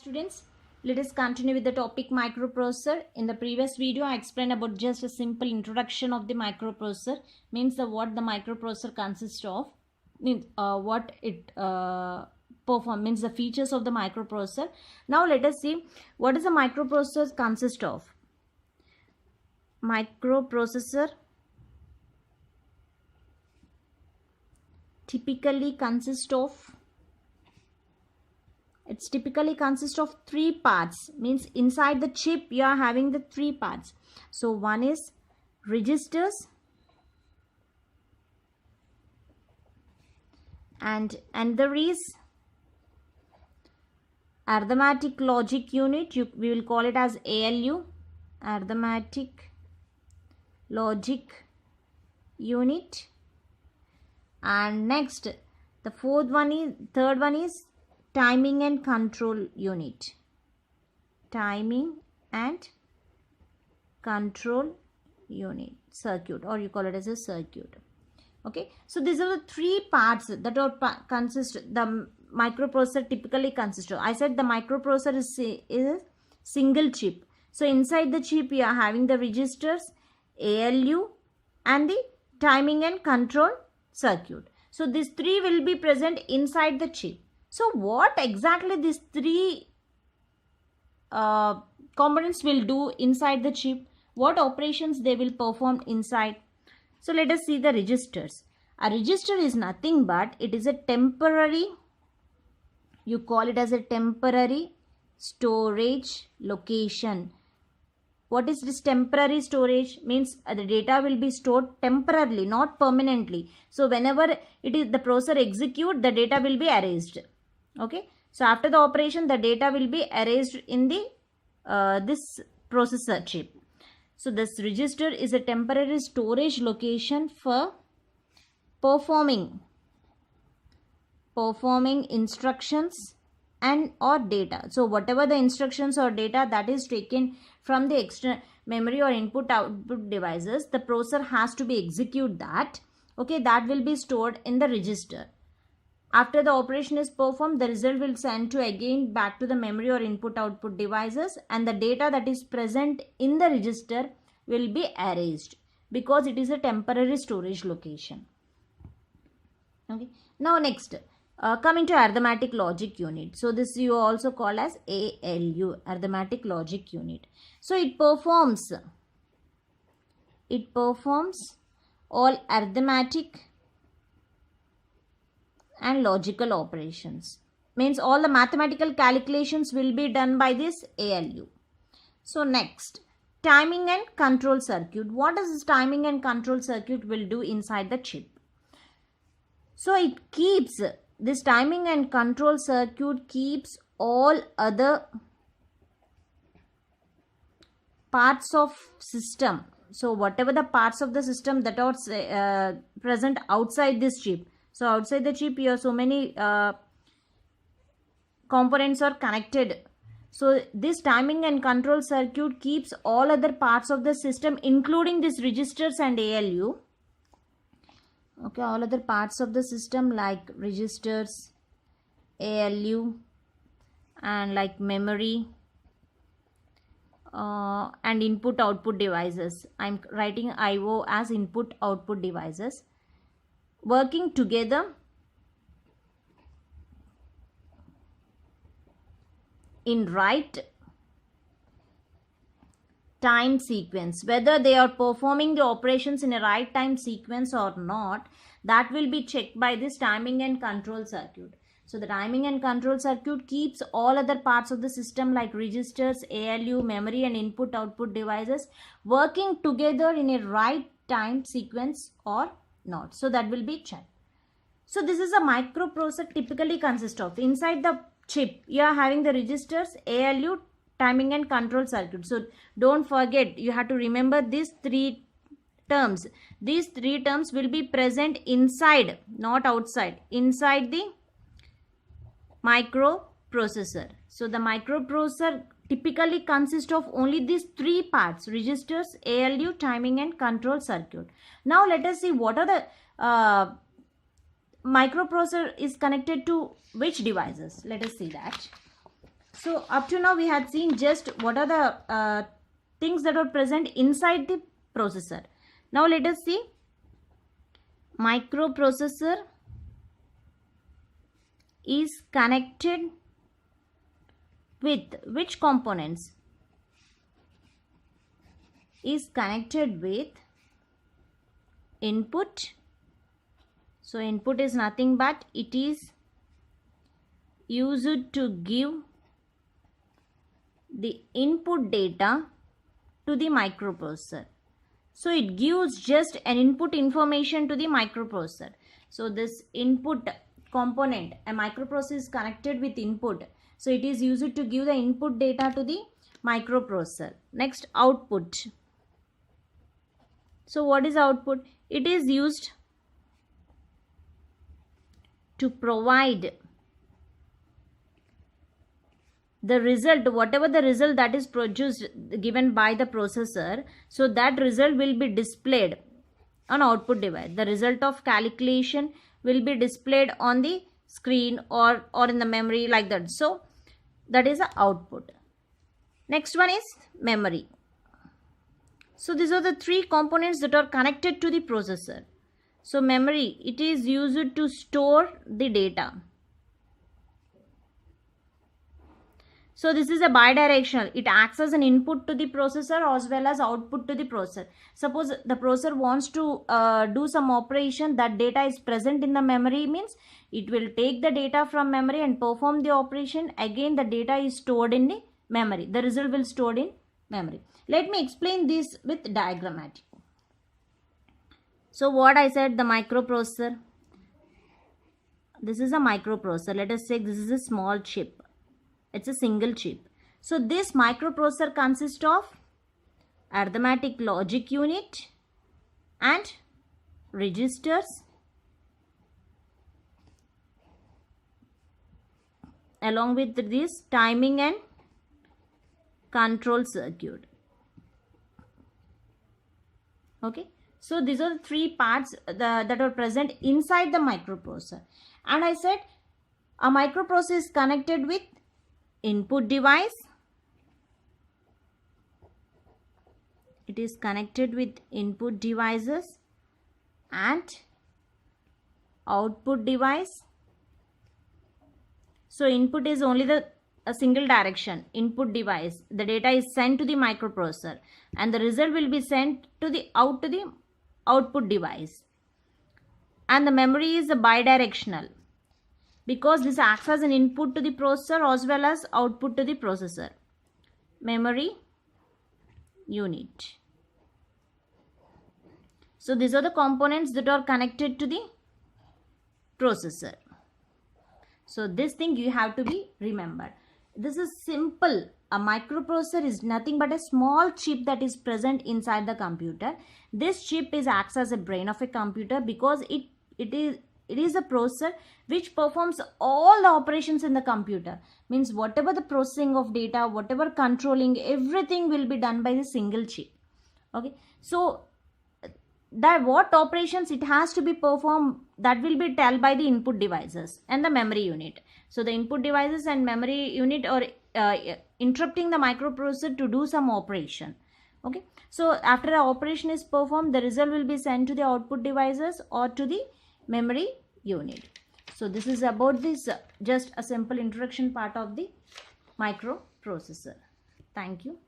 students, let us continue with the topic microprocessor. In the previous video I explained about just a simple introduction of the microprocessor, means what the microprocessor consists of, means what it perform, means the features of the microprocessor. Now let us see what is a microprocessor consist of. Microprocessor typically consists of three parts, means inside the chip you are having the three parts. So one is registers, and another is arithmetic logic unit. We will call it as ALU, arithmetic logic unit. And next, the third one is timing and control unit. Timing and control unit, circuit, or you call it as a circuit. Okay, so these are the three parts that are the microprocessor typically consists of. I said the microprocessor is a single chip. So inside the chip you are having the registers, ALU, and the timing and control circuit. So these three will be present inside the chip. So what exactly these three components will do inside the chip? What operations they will perform inside? So let us see the registers. A register is nothing but it is a temporary, you call it as a temporary storage location. What is this temporary storage? Means the data will be stored temporarily, not permanently. So whenever it is the processor execute, the data will be erased. Okay, so after the operation, the data will be erased in the this processor chip. So this register is a temporary storage location for performing instructions and or data. So whatever the instructions or data that is taken from the external memory or input output devices, the processor has to be execute that. Okay, that will be stored in the register. After the operation is performed, the result will send to again back to the memory or input output devices, and the data that is present in the register will be erased because it is a temporary storage location. Okay, now next, coming to arithmetic logic unit. So this you also call as ALU, arithmetic logic unit. So it performs all arithmetic and logical operations, means all the mathematical calculations will be done by this ALU. So next, timing and control circuit. What does this timing and control circuit will do inside the chip? So it keeps, this timing and control circuit keeps all other parts of system. So whatever the parts of the system that are present outside this chip. So outside the chip, here so many components are connected. So this timing and control circuit keeps all other parts of the system, including these registers and ALU. Okay, all other parts of the system like registers, ALU, and like memory and input output devices. I'm writing IO as input output devices, working together in right time sequence. Whether they are performing the operations in a right time sequence or not, that will be checked by this timing and control circuit. So the timing and control circuit keeps all other parts of the system like registers, ALU, memory, and input output devices working together in a right time sequence or not. So that will be checked. So this is a microprocessor typically consists of. Inside the chip you are having the registers, ALU, timing and control circuit. So don't forget, you have to remember these three terms. These three terms will be present inside, not outside, inside the microprocessor. So the microprocessor typically consists of only these three parts: registers, ALU, timing and control circuit. Now let us see what are the microprocessor is connected to which devices. Let us see that. So up to now we had seen just what are the things that are present inside the processor. Now let us see microprocessor is connected with which components? Is connected with input. So input is nothing but it is used to give the input data to the microprocessor. So it gives just an input information to the microprocessor. So this input component, a microprocessor is connected with input. So it is used to give the input data to the microprocessor. Next, output. So what is output? It is used to provide the result, whatever the result that is produced given by the processor. So that result will be displayed on output device. The result of calculation will be displayed on the screen or in the memory, like that. So that is the output. Next one is memory. So these are the three components that are connected to the processor. So memory, it is used to store the data. So this is a bidirectional. It acts as an input to the processor as well as output to the processor. Suppose the processor wants to do some operation, that data is present in the memory, means it will take the data from memory and perform the operation. Again the data is stored in the memory. The result will stored in memory. Let me explain this with diagrammatic. So what I said, the microprocessor. This is a microprocessor. Let us say this is a small chip. It's a single chip. So this microprocessor consists of arithmetic logic unit and registers along with this timing and control circuit. Okay. So these are the three parts that are present inside the microprocessor. And I said a microprocessor is connected with input device. It is connected with input devices and output device. So input is only a single direction, input device. The data is sent to the microprocessor and the result will be sent to the output device. And the memory is a bidirectional, because this acts as an input to the processor as well as output to the processor. Memory unit. So these are the components that are connected to the processor. So this thing you have to be remembered. This is simple. A microprocessor is nothing but a small chip that is present inside the computer. This chip acts as a brain of a computer because it is a processor which performs all the operations in the computer. Means whatever the processing of data, whatever controlling, everything will be done by the single chip. Okay. So that what operations it has to be performed, that will be told by the input devices and the memory unit. So the input devices and memory unit are interrupting the microprocessor to do some operation. Okay. So after the operation is performed, the result will be sent to the output devices or to the memory unit. So this is about this just a simple introduction part of the microprocessor. Thank you.